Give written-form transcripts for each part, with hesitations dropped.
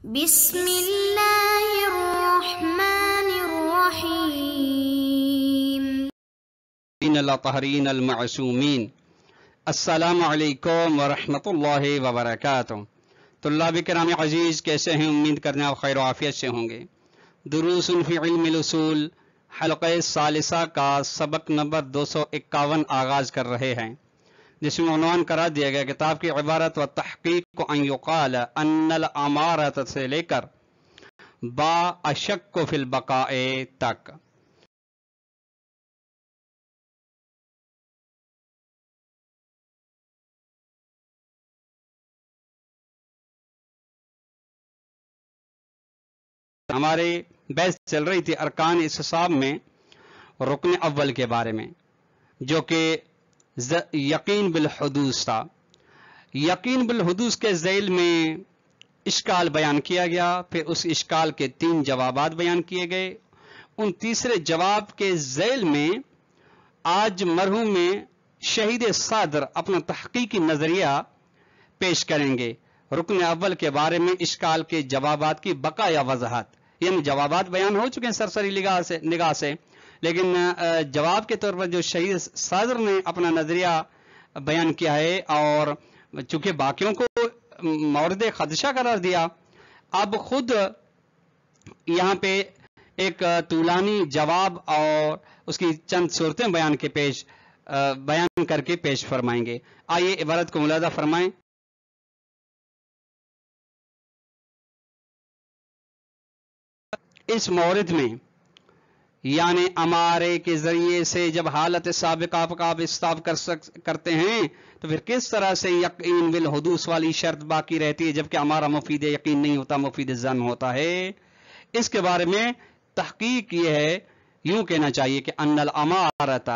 بسم اللہ الرحمن الرحیم الطاہرین المعصومین۔ السلام علیکم ورحمۃ اللہ وبرکاتہ۔ طلاب کرام عزیز، کیسے ہیں؟ امید کرنے آپ خیر و عافیت سے ہوں گے۔ دروس فی علم الاصول حلقہ ثالثہ کا سبق نمبر 251 آغاز کر رہے ہیں، جس میں عنوان قرار دیا گیا کتاب کی عبارت و تحقیق کو ان یقال ان الامارۃ سے لے کر با اشک فی البقاء تک۔ ہمارے بحث چل رہی تھی ارکان استصحاب میں رکن اول کے بارے میں، جو کہ یقین بالحدوث تھا۔ یقین بالحدوث کے ذیل میں اشکال بیان کیا گیا، پھر اس اشکال کے 3 جوابات بیان کیے گئے۔ ان تیسرے جواب کے ذیل میں آج مرحوم میں شہید صدر اپنا تحقیقی نظریہ پیش کریں گے رکن اول کے بارے میں اشکال کے جوابات کی بقایا وضاحت۔ یعنی جوابات بیان ہو چکے ہیں سرسری نگاہ سے، لیکن جواب کے طور پر جو شہید صدر نے اپنا نظریہ بیان کیا ہے، اور چونکہ باقیوں کو مورد خدشہ قرار دیا، اب خود یہاں پہ ایک طولانی جواب اور اس کی چند صورتیں بیان کر کے پیش فرمائیں گے۔ آئیے عبارت کو ملاحظہ فرمائیں۔ اس مورد میں یعنی امارے کے ذریعے سے جب حالت سابقہ کا آپ استعاب کرتے ہیں تو پھر کس طرح سے یقین بالحدوث والی شرط باقی رہتی ہے، جبکہ ہمارا مفید یقین نہیں ہوتا، مفید ظن ہوتا ہے۔ اس کے بارے میں تحقیق یہ ہے، یوں کہنا چاہیے کہ ان الامارۃ،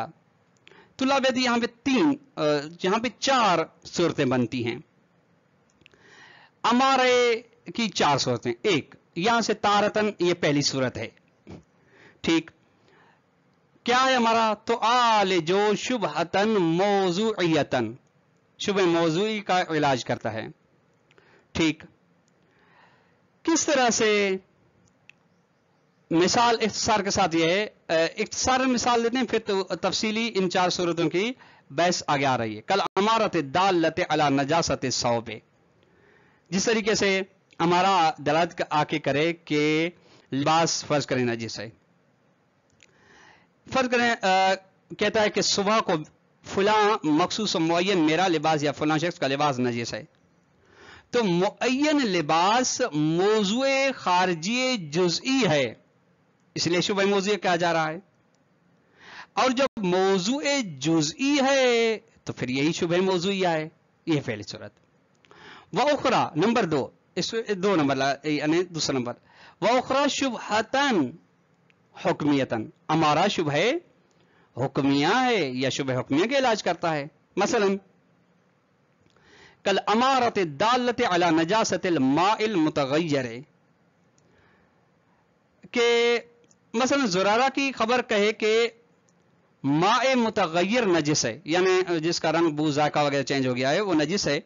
طلاب یہاں پہ 4 صورتیں بنتی ہیں۔ امارے کی 4 صورتیں، ایک یہاں سے تارتن، یہ پہلی صورت ہے، ٹھیک؟ کیا ہے ہمارا؟ تو آل جو شبہتن موضوعیتن، شبہ موضوعی کا علاج کرتا ہے، ٹھیک؟ کس طرح سے؟ مثال اختصار کے ساتھ یہ ہے، اختصار مثال دیتے ہیں، پھر تفصیلی ان 4 صورتوں کی بحث آگے آ رہی ہے۔ کل امارت دالت علی نجاست الثوب، جس طریقے سے ہمارا دلالت آ کے کرے کہ لباس فرض کریں نجس ہے، فرض کریں کہتا ہے کہ صبح کو فلاں مخصوص معین میرا لباس یا فلاں شخص کا لباس نجس ہے، تو معین لباس موضوع خارجی جزئی ہے، اس لیے شبہ موضوع کہا جا رہا ہے۔ اور جب موضوع جزئی ہے تو پھر یہی شبہ موضوعیہ ہے، یہ پہلی صورت۔ وَأُخْرَى نمبر 2، اس 2 نمبر یعنی دوسرا نمبر، وَأُخْرَى شُبْهَةً حکمیتاً، ہمارا شبہ حکمیہ ہے یا شبہ حکمیہ کا علاج کرتا ہے۔ مثلا کل امارت دالت علی نجاست الماء المتغیر، کہ مثلا زرارہ کی خبر کہے کہ ماء متغیر نجس ہے، یعنی جس کا رنگ بو ذائقہ وغیرہ چینج ہو گیا ہے وہ نجس ہے،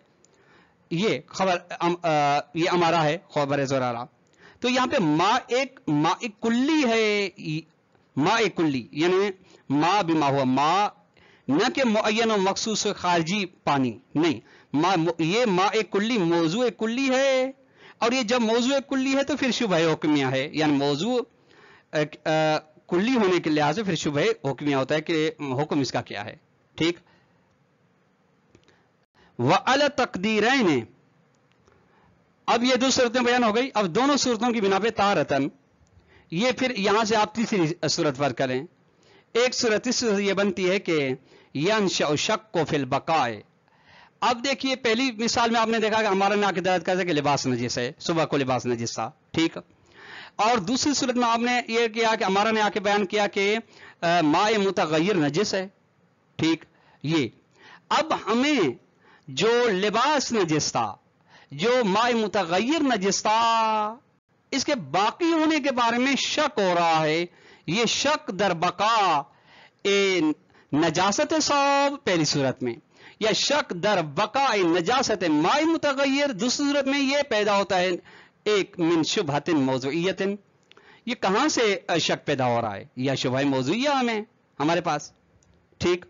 یہ خبر یہ امارہ ہے، خبر زرارہ۔ تو یہاں پہ ماء کلی ہے، ماء کلی یعنی ماء بما ہوا ماء، نہ کہ معین و مخصوص خارجی پانی، نہیں، یہ ماء کلی موضوع کلی ہے، اور یہ جب موضوع کلی ہے تو پھر شبہ حکمیہ ہے، یعنی موضوع کلی ہونے کے لحاظ سے پھر شبہ حکمیہ ہوتا ہے کہ حکم اس کا کیا ہے، ٹھیک؟ وَعَلَى تَقْدِيرَيْنِ، اب یہ 2 صورتیں بیان ہو گئی، اب دونوں صورتوں کی بنا پہ تارتن، یہ پھر یہاں سے آپ تیسری صورت فرض کریں۔ ایک صورت اس صورت یہ بنتی ہے کہ يَنْشَأُ شَكُّ فِي الْبَقَاءِ، اب دیکھیے پہلی مثال میں آپ نے دیکھا کہ ہمارا نے آ کے دلالت کرتا ہے کہ لباس نجس ہے، صبح کو لباس نجس تھا، ٹھیک؟ اور دوسری صورت میں آپ نے یہ کیا کہ ہمارا نے آ کے بیان کیا کہ ماء متغیر نجس ہے، ٹھیک؟ یہ اب ہمیں جو لباس نجس تھا، جو ماء متغیر نجس تھا، اس کے باقی ہونے کے بارے میں شک ہو رہا ہے، یہ شک در بقا نجاست ثوب پہلی صورت میں، یا شک در بقا نجاست ماء متغیر دوسری صورت میں یہ پیدا ہوتا ہے ایک من شبہتن موضوعیتن، یہ کہاں سے شک پیدا ہو رہا ہے؟ یا شبہ موضوعیہ ہمارے پاس، ٹھیک،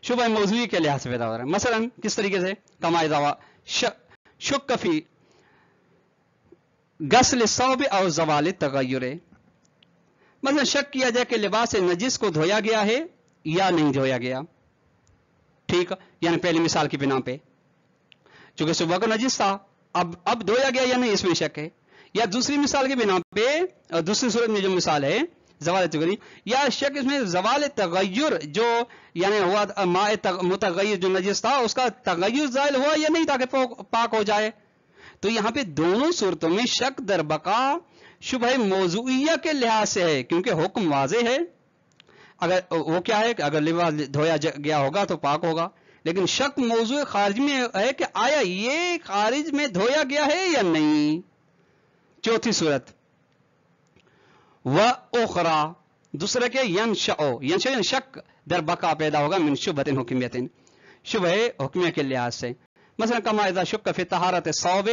شبہ موضوعی کے لحاظ سے پیدا ہو رہا ہے. مثلا کس طریقے سے؟ کما اذا شک فی غسل الثوب او زوال التغیر، مثلا شک کیا جائے کہ لباس نجس کو دھویا گیا ہے یا نہیں دھویا گیا، ٹھیک، یعنی پہلی مثال کی بنا پہ چونکہ صبح کو نجس تھا، اب دھویا گیا یا نہیں اس میں شک ہے. یا دوسری مثال کی بنا پہ، دوسری صورت میں جو مثال ہے زوال تغیر، یا شک اس میں زوال تغیر، جو یعنی ہوا ماء متغیر جو نجس تھا اس کا تغیر زائل ہوا یا نہیں تاکہ پاک ہو جائے. تو یہاں پہ دونوں صورتوں میں شک در بقا شبہ موضوعیہ کے لحاظ سے ہے، کیونکہ حکم واضح ہے. اگر وہ کیا ہے کہ اگر لباس دھویا گیا ہوگا تو پاک ہوگا، لیکن شک موضوع خارج میں ہے کہ آیا یہ خارج میں دھویا گیا ہے یا نہیں. چوتھی صورت اخرى، دوسرا کہ ینشأ شک در بقا پیدا ہوگا من شبہت حکمیت، شبہ حکمیہ کے لحاظ سے. مثلا کما اذا شک فی طہارت الثوب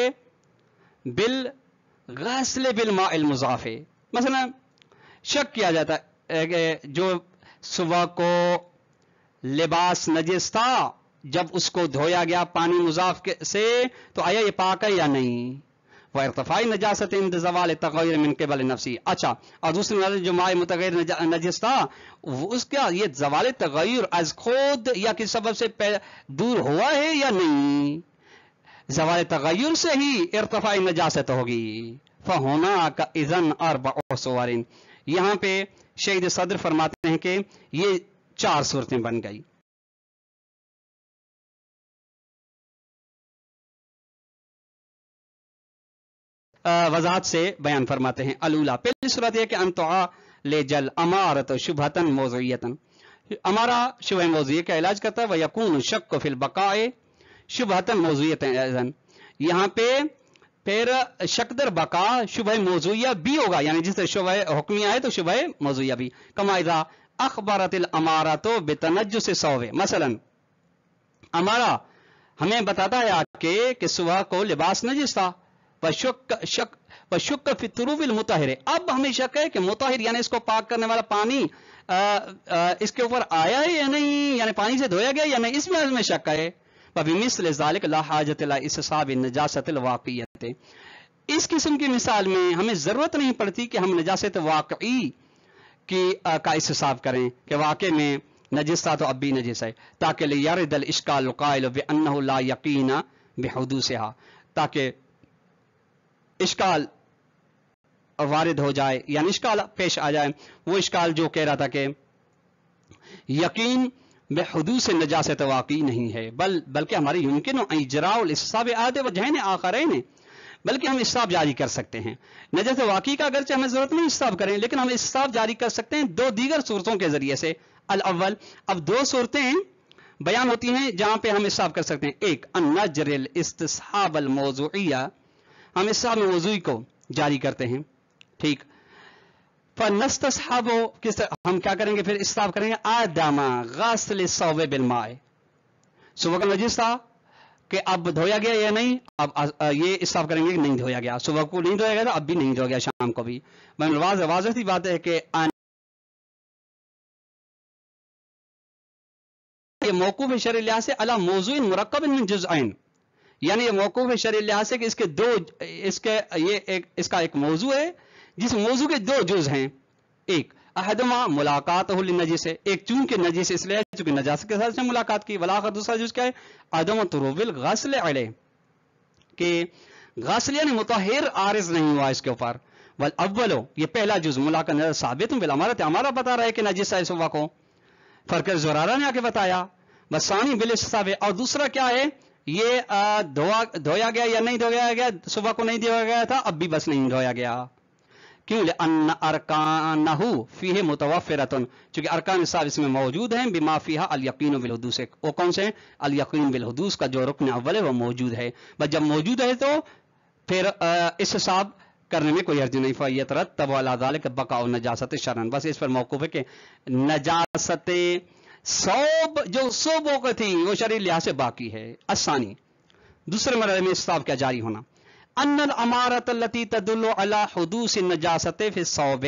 بالغسل بالماء المضاف، مثلا شک کیا جاتا ہے کہ جو صبح کو لباس نجس تھا جب اس کو دھویا گیا پانی مضاف سے تو آیا یہ پاک ہے یا نہیں. وارتفاع نجاست عند زوال تغیر من قبل نفسی، اچھا، اور دوسری نظر جو ماء متغیر نجس تھا اس کا یہ زوال تغیر از خود یا کسی سبب سے دور ہوا ہے یا نہیں، زوال تغیر سے ہی ارتفاع نجاست ہوگی. فہناک اذن اربع صور، یہاں پہ شہید صدر فرماتے ہیں کہ یہ 4 صورتیں بن گئی. وضاحت سے بیان فرماتے ہیں. الاولا، پہلی صورت یہ کہ انتعا لے جل امارت شبہتن موضوعیتن، امارا شبہ موضوعی کا علاج کرتا ہے. ویکون شک فی البقاء شبہتن موضوعیتن، یہاں پہ پھر شک در بقا شبہ موضوعیہ بھی ہوگا، یعنی جس سے شبہ حکمیہ ہے تو شبہ موضوعیہ بھی. کما اذا اخبرت الامارۃ بتنجس الثوب، مثلا امارا ہمیں بتاتا ہے کہ صبح کو لباس نجس تھا، شک فی طروف المطہر، اب ہمیں شک ہے کہ مطہر یعنی اس کو پاک کرنے والا پانی اس کے اوپر آیا ہے یا نہیں، یعنی پانی سے دھویا گیا یا نہیں، اس میں شک ہے. وبمثل ذلک لا حاجت الی استصحاب النجاست الواقعیۃ، اس قسم کی مثال میں ہمیں ضرورت نہیں پڑتی کہ ہم نجاست واقعی کا استصحاب کریں کہ واقع میں نجس تھا تو اب بھی نجس ہے، تاکہ لیرد الاشکال القائل بانہ لا یقین بحدوثها، تاکہ اشکال وارد ہو جائے، یعنی اشکال پیش آ جائے، وہ اشکال جو کہہ رہا تھا کہ یقین بحدوث نجاست واقعی نہیں ہے، بلکہ ہماری یمکن اجراء الاستصحاب عاد وجہین آخرین، بلکہ ہم استصحاب جاری کر سکتے ہیں. نجاست واقعی کا اگرچہ ہمیں ضرورت نہیں استصحاب کریں، لیکن ہم استصحاب جاری کر سکتے ہیں 2 دیگر صورتوں کے ذریعے سے. الاول، اب 2 صورتیں بیان ہوتی ہیں جہاں پہ ہم استصحاب کر سکتے ہیں. ایک ان نجر الاستصحاب الموضوعیہ، ہم استصحاب موضوعی کو جاری کرتے ہیں، ٹھیک. فنستصحب، ہم کیا کریں گے پھر استصحاب کریں گے عدم غسل الثوب بالماء، صبح کا نجس تھا کہ اب دھویا گیا یا نہیں، اب یہ استصحاب کریں گے کہ نہیں دھویا گیا، صبح کو نہیں دھویا گیا تھا اب بھی نہیں دھویا گیا، شام کو بھی. واضح سی بات ہے کہ یہ موقوف شرعی لحاظ سے علی موضوع مرکب من جزئین، یعنی یہ موقوف شرعی لحاظ سے کہ اس کا ایک موضوع ہے جس موضوع کے 2 جز ہیں. ایک احدما ملاقات للنجس، ایک چونکہ نجس اس لیے چونکہ نجاست کے ساتھ سے ملاقات کی، والآخر دوسرا جز کیا ہے عدم طروب الغسل علیہ، کہ غسل یعنی مطہر عارض نہیں ہوا اس کے اوپر. والاول، یہ پہلا جز ملاقات ثابت بالامارۃ، ہمارا بتا رہا ہے کہ نجس ہے صبح کو، فرق زرارہ نے آ کے بتایا. بثانی بالاستصحاب، اور دوسرا کیا ہے یہ دھویا گیا یا نہیں دھویا گیا، صبح کو نہیں دھویا گیا تھا اب بھی بس نہیں دھویا گیا. کیوں؟ لأن ارکانہ فیہ متوفرۃ، چونکہ ارکان صاحب اس میں موجود ہیں، بما فیہا الیقین بالحدوث، وہ کون سے ہیں؟ الیقین بالحدوث کا جو رکن اول ہے وہ موجود ہے، بس جب موجود ہے تو پھر استصحاب کرنے میں کوئی حرج نہیں. فیترتب علی ذلک بقاء النجاست شرعا، بس اس پر موقوف ہے کہ نجاست ثوب جو صوبوں کو تھی وہ شرعی لحاظ سے باقی ہے. الثانی، دوسرے مرحلے میں استصحاب کا جاری ہونا. ان الامارۃ التی تدل علی حدوث النجاست فی الثوب،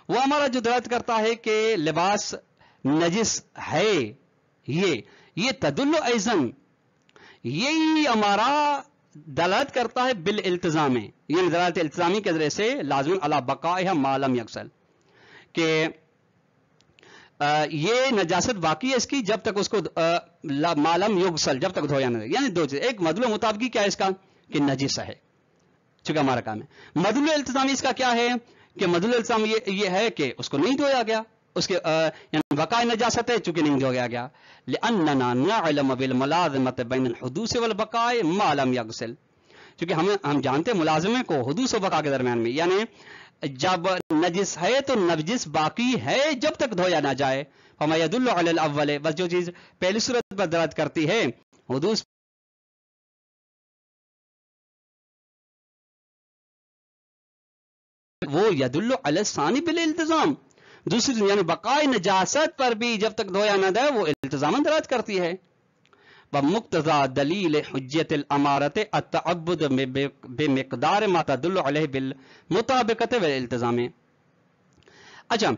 وہ ہمارا جو دلالت کرتا ہے کہ لباس نجس ہے، یہ تدل ایزن، یہی ہمارا دلالت کرتا ہے بالالتزام، یعنی دلالت التزامی کے ذریعے سے لازم علی بقائها ما لم یغسل، کہ یہ نجاست باقی ہے اس کی جب تک اس کو ما لم یغسل، جب تک دھویا نہ جائے. یعنی دو چیز، ایک مدلول مطابقی کیا ہے اس کا کہ نجس ہے، چونکہ ہمارا کام ہے. مدلول التزامی اس کا کیا ہے کہ مدلول التزام یہ ہے کہ اس کو نہیں دھویا گیا، اس کے یعنی بقائے نجاست ہے چونکہ نہیں دھویا گیا. لأننا نعلم بالملازمۃ بین الحدوث والبقاء ما لم یغسل، چونکہ ہم جانتے ہیں ملازمے کو حدوث و بقاء کے درمیان میں، یعنی جب نجس ہے تو نجس باقی ہے جب تک دھویا نہ جائے. فما يدل علی الاول، بس جو چیز پہلی صورت پر دلالت کرتی ہے حدوث وہ یدل علی الثانی بالالتزام، دوسری یعنی بقائے نجاست پر بھی جب تک دھویا نہ جائے وہ التزاماً دلالت کرتی ہے. بمقتضى دلیل حجت الامارت التعبد بمقدار ما تدل علیہ بالمطابقت والالتزام. اچھا،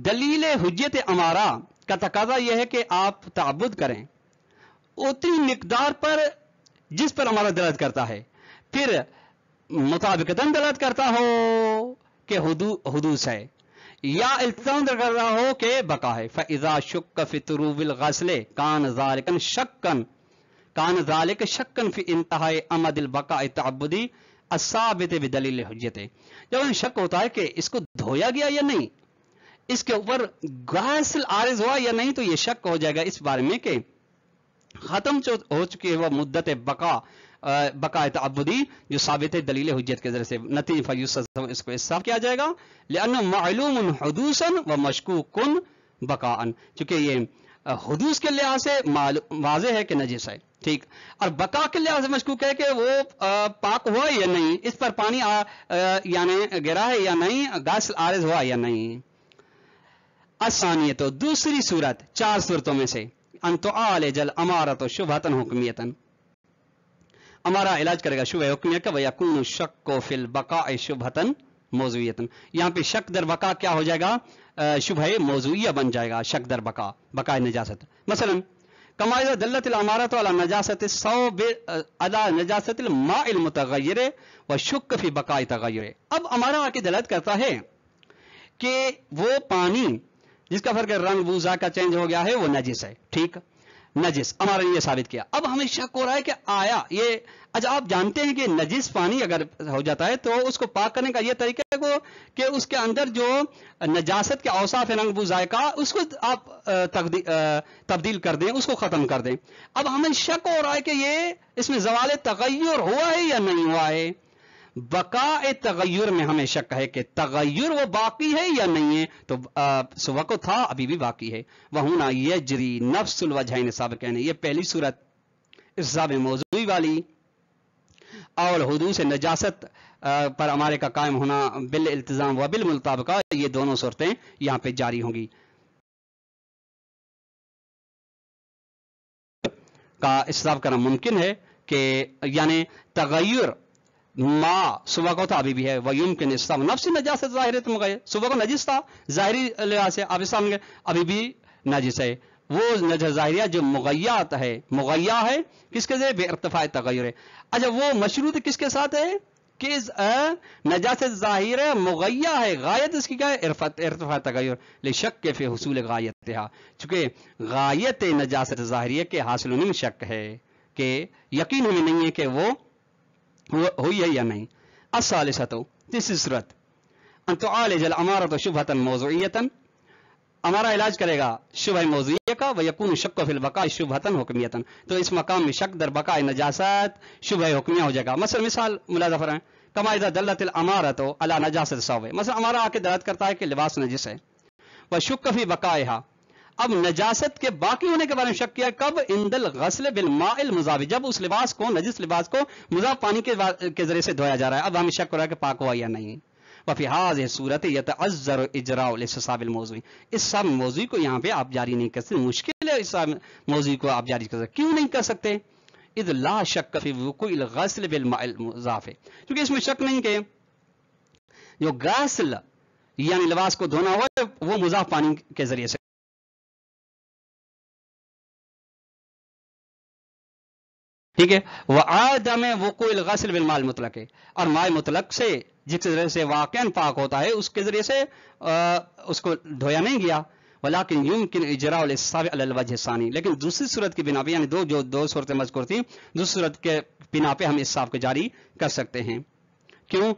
دلیل حجت امارہ کا تقاضا یہ ہے کہ آپ تعبد کریں اتنی مقدار پر جس پر ہمارا دلالت کرتا ہے، پھر مطابقتاً دلالت کرتا ہو کہ حدوث ہے یا التزام کر رہا ہو کہ بقا ہے. فاذا شک فی طروب الغسل کان ذالک شکن فی انتہاء امد البقاء التعبدی الثابت بدلیل حجت. جب ہمیں شک ہوتا ہے کہ اس کو دھویا گیا یا نہیں، اس کے اوپر غسل عارض ہوا یا نہیں، تو یہ شک ہو جائے گا اس بارے میں کہ ختم ہو چکی ہے وہ مدت بقاء تعبدی جو ثابت ہے دلیل حجت کے ذریعے سے. نتیجہ فیستثبت، اس کو صاف کیا جائے گا لأنه معلوم حدوثا ومشکوک بقاء، چونکہ یہ حدوث کے لحاظ سے واضح ہے کہ نجس ہے، ٹھیک، اور بقاء کے لحاظ سے مشکوک ہے کہ وہ پاک ہوا یا نہیں، اس پر پانی یعنی گرا ہے یا نہیں، غسل عارض ہوا یا نہیں. الثانیہ، تو دوسری صورت چار صورتوں میں سے، ان تعالج الامارۃ شبہۃ حکمیۃ، ہمارا علاج کرے گا شبہ حکمیہ کا. ویکون الشک فی البقاء شبہۃ موضوعیۃ، یہاں پہ شک در بقاء کیا ہو جائے گا، شبہ موضوعیہ بن جائے گا، شک در بقاء نجاست. مثلا کما اذا دلت الامارۃ علی نجاست الثوب علی نجاست الماء المتغیر وشک فی بقاء تغیر. اب ہمارا آ کے دلالت کرتا ہے کہ وہ پانی جس کا فرق رنگ بو ذائقہ چینج ہو گیا ہے وہ نجس ہے، ٹھیک، نجس ہمارا یہ ثابت کیا. اب ہمیں شک ہو رہا ہے کہ آیا یہ، اچھا آپ جانتے ہیں کہ نجس پانی اگر ہو جاتا ہے تو اس کو پاک کرنے کا یہ طریقہ ہے کہ اس کے اندر جو نجاست کے اوصاف رنگ بو ذائقہ اس کو آپ تبدیل کر دیں، اس کو ختم کر دیں. اب ہمیں شک ہو رہا ہے کہ یہ اس میں زوال تغیر ہوا ہے یا نہیں ہوا ہے. بقاء تغیر میں ہمیں شک ہے کہ تغیر وہ باقی ہے یا نہیں ہے، تو صبح کو تھا ابھی بھی باقی ہے. وہنا یجری نفس الوجہین سابقین، یہ پہلی صورت ارتباط موضوعی والی اور حدوث نجاست پر ہمارے کا قائم ہونا بالالتزام و بالمطابقہ، یہ دونوں صورتیں یہاں پہ جاری ہوں گی. کا استثاب کرنا ممکن ہے کہ یعنی تغیر ما صبح کو تھا ابھی بھی ہے، ویمکن استثاب نفس نجاست ظاہرۃ مغیر، صبح کو نجس تھا ظاہری لحاظ سے، آپ اسلام کے ابھی بھی نجس ہے. وہ نجس ظاہریہ جو مغیات ہے، مغیہ ہے کس کے ذریعے، بے ارتفاع تغیر ہے. اچھا وہ مشروط کس کے ساتھ ہے کہ نجاست ظاہر ہے مغیہ ہے، غایت اس کی کیا ہے، ارتفاع تغیر، لشک فی حصول غایتها، چونکہ غایت نجاست ظاہریہ کے حاصل ہونے میں شک ہے کہ یقین ہمیں نہیں ہے کہ وہ ہوئی ہے یا نہیں. الثالثۃ، تیسری صورت، ان تعالج الامارۃ شبہۃ موضوعیۃ، ہمارا علاج کرے گا شبہ موضوعیہ کا. ویکون شک فی البقاء شبہۃ حکمیۃ، تو اس مقام میں شک در بقاء نجاست شبہ حکمیہ ہو جائے گا. مثال ملاحظہ فرمائیں، کما اذا دلت الامارۃ علی نجاست الثوب، مثلا ہمارا آ کے دلالت کرتا ہے کہ لباس نجس ہے، وشک فی بقائها، اب نجاست کے باقی ہونے کے بارے میں شک کیا، کب، عند الغسل بالماء المذاب، جب اس لباس کو، نجس لباس کو مذاب پانی کے ذریعے سے دھویا جا رہا ہے. اب ہمیں شک ہو رہا ہے کہ پاک ہوا یا نہیں. وفی هذه الصورت يتعذر اجراء الاستصحاب الموضوعی، اس سب موضوعی کو یہاں پہ آپ جاری نہیں کر سکتے، مشکل ہے اس سب موضوعی کو آپ جاری کر سکتے. کیوں نہیں کر سکتے؟ اذ لا شک فی وقوع الغسل بالماء المضاف، کیونکہ اس میں شک نہیں کہ جو غسل یعنی لباس کو دھونا ہوا ہے وہ مضاف پانی کے ذریعے سے، ٹھیک ہے. وعدم وقوع الغسل بالماء المطلق، اور ماء مطلق سے جس کے ذریعے سے واقعاً پاک ہوتا ہے اس کے ذریعے سے اس کو دھویا نہیں گیا. ولیکن یمکن اجراء الاستسقاء علی الوجہ الثانی، لیکن دوسری صورت کی بنا پہ، یعنی دو صورتیں مذکور تھیں، دوسری صورت کے بنا پہ ہم استسقاء کو جاری کر سکتے ہیں. کیوں؟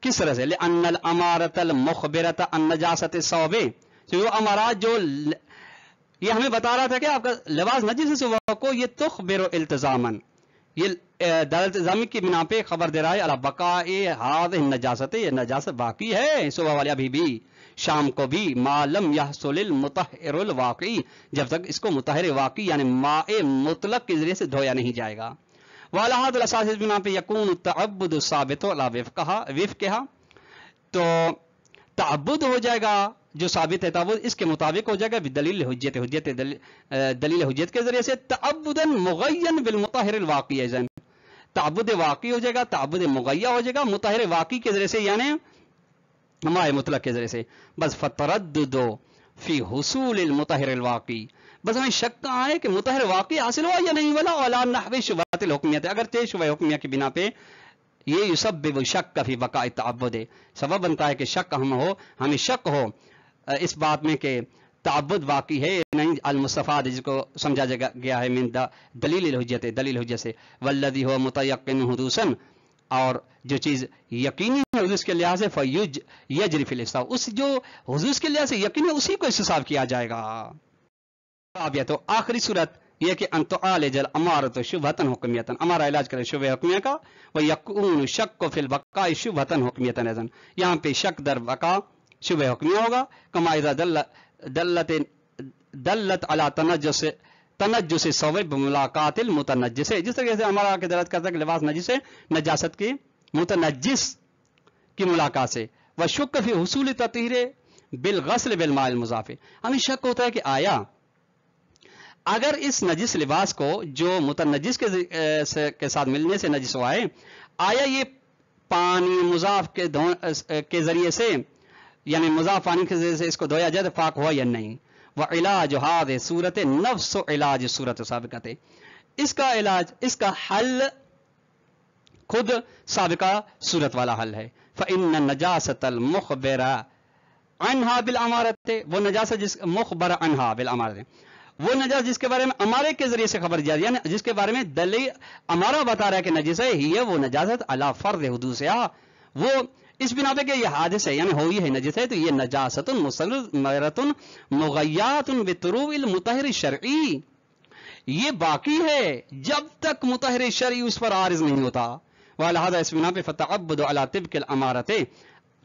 کس طرح سے؟ لأن الامارۃ المخبرۃ عن نجاست الثوب، جو امارات جو یہ ہمیں بتا رہا تھا کہ آپ کا لباس نجس ہے کو یہ تخبر التزامن، یہ دلالت الزامی کی بنا پہ خبر دے رہا ہے علی بقاء هذه النجاست، یہ نجاست باقی ہے صبح والے ابھی بھی شام کو بھی، ما لم يحصل المطہر الواقعی، جب تک اس کو مطہر واقعی یعنی ماء مطلق کے ذریعے سے دھویا نہیں جائے گا. وعلى هذا الاساس اس بنا پہ یکون التعبد الثابت علی وفقها، تو تعبد ہو جائے گا جو ثابت ہے تعبد اس کے مطابق ہو جائے گا بدلیل حجت، دلیل حجت کے ذریعے سے، تعبدا مغین بالمطہر الواقعی، تعبد واقعی ہو جائے گا، تعبد مغیہ ہو جائے گا مطہر واقعی کے ذریعے سے یعنی ماء مطلق کے ذریعے سے. بس فتردد فی حصول المطہر الواقعی، بس ہمیں شک کہاں ہے کہ مطہر واقعی حاصل ہوا یا نہیں، ولا ولا نحو شبہات الحکمیت، اگرچہ شبہ حکمیہ کی بنا پہ یہ یسبب شک فی بقاء التعبد، سبب بنتا ہے کہ شک ہمیں شک ہو اس بات میں کہ تعبد باقی ہے نہیں، المستفاد جس کو سمجھا گیا ہے من دلیل الحجت، دلیل حجت سے، والذی هو متیقن حدوثا، اور جو چیز یقینی ہے حدوث کے لحاظ سے فیجری فی الاستسقاء، اس جو حدوث کے لحاظ سے یقینی اسی کو استسقاء کیا جائے گا. اب تو آخری صورت یہ کہ ان تعالج الامارۃ شبہۃ حکمیۃ، امارہ علاج کرے شبہ حکمیہ کا، ویکون شک فی البقاء شبہۃ حکمیۃ، یہاں پہ شک در بقا شبہ حکمیہ ہوگا. کما اذا دلت علی تنجس الثوب بملاقات المتنجس، جس طرح سے ہمارا کے دلالت کرتا ہے کہ لباس نجس ہے نجاست کی متنجس کی ملاقات سے. وشک فی حصول تطہیر بالغسل بالماء المضاف، ہمیں شک ہوتا ہے کہ آیا اگر اس نجس لباس کو جو متنجس کے ساتھ ملنے سے نجس ہوا ہے، آیا یہ پانی مضاف کے ذریعے سے یعنی مضاف پانی کے ذریعے سے اس کو دھویا جائے تو پاک ہوا یا نہیں. وعلاج هذه صورت نفس علاج صورت سابقہ، اس کا علاج، اس کا حل خود سابقہ صورت والا حل ہے. فإن النجاسة المخبرة عنها بالامارة، وہ نجاست جس مخبر عنها بالامارة، وہ نجاست جس کے بارے میں امارے کے ذریعے سے خبر جاری، یعنی جس کے بارے میں دلیل امارہ بتا رہا ہے کہ نجس ہے، ہی وہ نجاست علی فرض حدوثها، وہ اس بنا پہ کہ یہ حادث ہے یعنی ہوئی ہے نجس ہے، تو یہ نجاست مستمرۃ مغیات بطروء المطہر الشرعی، یہ باقی ہے جب تک مطہر شرعی اس پر عارض نہیں ہوتا. ولہذا اس بنا پہ فتعبد علی طبق الامارۃ،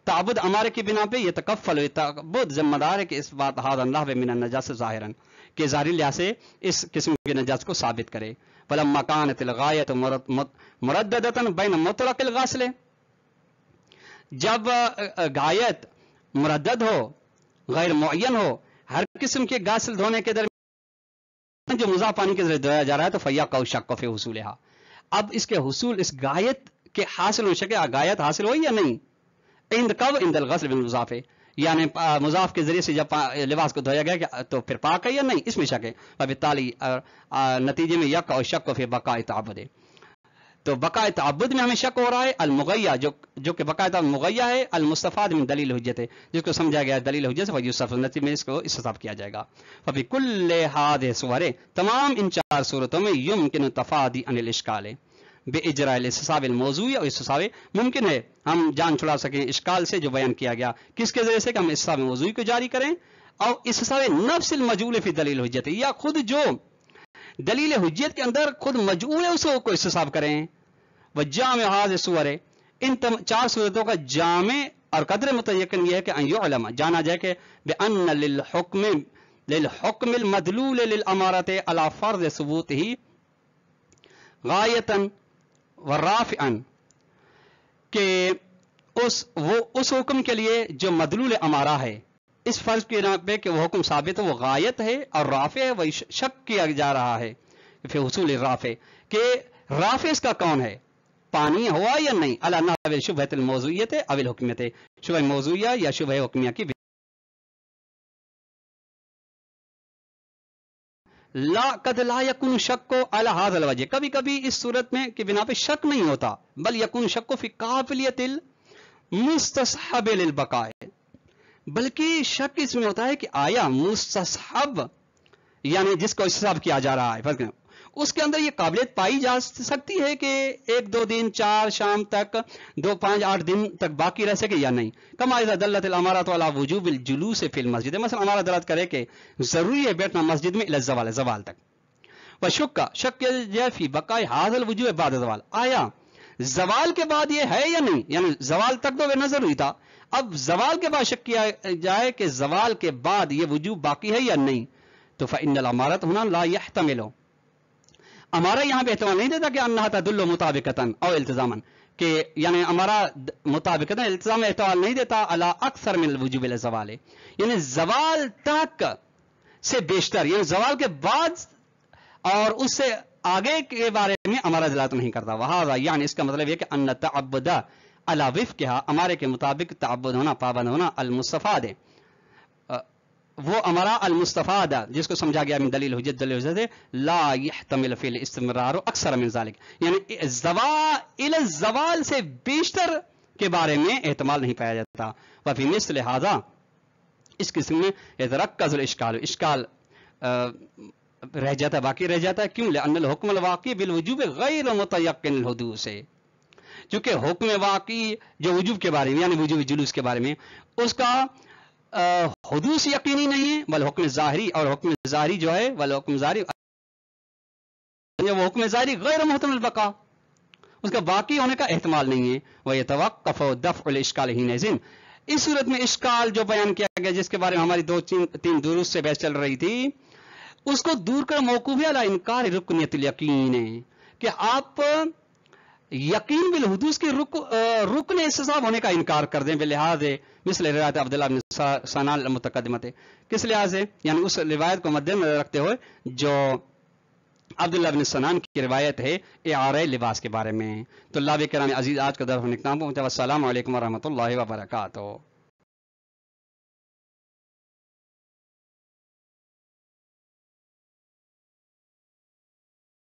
تعبد امارے کی بنا پہ یتکفل، تعبد ذمہ دار ہے کہ اس بات هذا النحو من النجاسۃ ظاہرا، کہ ظاہری لحاظ سے اس قسم کی نجاست کو ثابت کرے. فلما كانت الغایۃ مرددۃ بین مطلق الغسل، جب غایت مردد ہو غیر معین ہو ہر قسم کے غسل دھونے کے درمیان جو مضاف پانی کے ذریعے دھویا جا رہا ہے، تو فیقع شک فی حصولها، اب اس کے حصول اس غایت کے حاصل ہو سکے، غایت حاصل ہوئی یا نہیں، عند کب عند الغسل بالمضاف، یعنی مضاف کے ذریعے سے جب لباس کو دھویا گیا تو پھر پاک ہے یا نہیں، اس میں شک ہے. وبالتالی نتیجے میں یقع شک فی بقاء تعبد، تو بقاء تعبد میں ہمیں شک ہو رہا ہے. المغیہ جو کہ بقاء تعبد مغیہ ہے، المستفاد من دلیل حجت ہے، جس کو سمجھا گیا دلیل حجت سے، ویوسف نتیجے میں اس کو استثاب کیا جائے گا. فبکل هذه الصور، تمام ان چار صورتوں میں یمکن تفادی عن الاشکال باجراء الاستسقاء الموضوعی، اور استسقاء ممکن ہے ہم جان چھڑا سکیں اشکال سے جو بیان کیا گیا، کس کے ذریعے سے کہ ہم استسقاء موضوعی کو جاری کریں، اور استسقاء نفس المجعول فی دلیل حجت، یا خود جو دلیل حجت کے اندر خود مجعول ہے اس کو استسقاء کریں. وجامع هذه الصور، ان چار صورتوں کا جامع اور قدر متیقن یہ ہے کہ ان یعلم، جانا جائے کہ بان للحکم المدلول للامارۃ علی فرض ثبوته غایتا ورافعا، کہ اس حکم کے لیے جو مدلول امارہ ہے اس فرض کے نام پہ کہ وہ حکم ثابت ہے، وہ غایت ہے اور رافع ہے، وہ شک کیا جا رہا ہے فی حصول الرافع کہ رافع اس کا کون ہے، پانی ہوا یا نہیں، علی نحو شبہۃ الموضوعیت او الحکمیت، شبہ موضوعیہ یا شبہ حکمیہ کی لا قد لا یکون شک علی ھذا الوجہ، کبھی کبھی اس صورت میں کہ بنا پہ شک نہیں ہوتا، بل یکون شک فی قافلیت المستصحب للبقاء، بلکہ شک اس میں ہوتا ہے کہ آیا مستصحب یعنی جس کو استصحاب کیا جا رہا ہے فرق نہیں، اس کے اندر یہ قابلیت پائی جا سکتی ہے کہ 1-2 دن 4 شام تک 2-5-8 دن تک باقی رہ سکے یا نہیں، کما اذا دلت الامارات علی وجوب الجلوس فی المسجد، مثلا امارہ دلالت کرے کہ ضروری ہے بیٹھنا مسجد میں الی الزوال، زوال تک، شک جائے فی بقاء ھذا الوجوب بعد الزوال، آیا زوال کے بعد یہ ہے یا نہیں، یعنی زوال تک تو وہ ضروری تھا، اب زوال کے بعد شک کیا جائے کہ زوال کے بعد یہ وجوب باقی ہے یا نہیں، تو فإن الامارۃ ہنا لا يحتمل، ہمارا یہاں پہ احتمال نہیں دیتا کہ انہا تدل مطابقتاً او التزاماً، کہ یعنی ہمارا مطابقتاً التزام احتمال نہیں دیتا علی اکثر من الوجوب الزوال، یعنی زوال تک سے بیشتر، یعنی زوال کے بعد اور اس سے آگے کے بارے میں ہمارا دلالت نہیں کرتا، وہذا یعنی اس کا مطلب یہ کہ ان تعبد علی وفقہا، ہمارے کے مطابق تعبد ہونا، پابند ہونا، المستفاد وہ ہمارا المستفاد جس کو سمجھا گیا من دلیل حجت، دلیل حجت ہے لا يحتمل فی الاستمرار اکثر من ذلك، یعنی الزوال سے بیشتر کے بارے میں احتمال نہیں پایا جاتا، وفی مثل هذا اس قسم میں يتركز الاشکال، اشکال رہ جاتا ہے، باقی رہ جاتا ہے، کیوں؟ لأن الحکم الواقع بالوجوب غیر متيقن الحدوث ہے، چونکہ حکم واقعی جو وجوب کے بارے میں یعنی وجوب جلوس کے بارے میں اس کا حدوث یقینی نہیں ہے، بل حکم ظاہری، اور حکم ظاہری جو ہے بل حکم ظاہری وہ حکم ظاہری غیر محتمل البقاء، اس کا باقی ہونے کا احتمال نہیں ہے، ويتوقف دفع الاشکال حینئذ، اس صورت میں اشکال جو بیان کیا گیا جس کے بارے میں ہماری 2-3 دروس سے بحث چل رہی تھی اس کو دور کر موقوف ہے علی انکار رکنیت الیقین، کہ آپ یقین بالحدوث کے رکن استصحاب ہونے کا انکار کر دیں، بلحاظ مثل روایت عبداللہ بن سنان المتقدمت، کس لحاظ سے؟ یعنی اس روایت کو مد نظر رکھتے ہوئے جو عبداللہ بن سنان کی روایت ہے اعارہ لباس کے بارے میں۔ تو اللہ کرام عزیز، آج کا درس اختتام پہنچا، والسلام علیکم ورحمۃ اللہ وبرکاتہ۔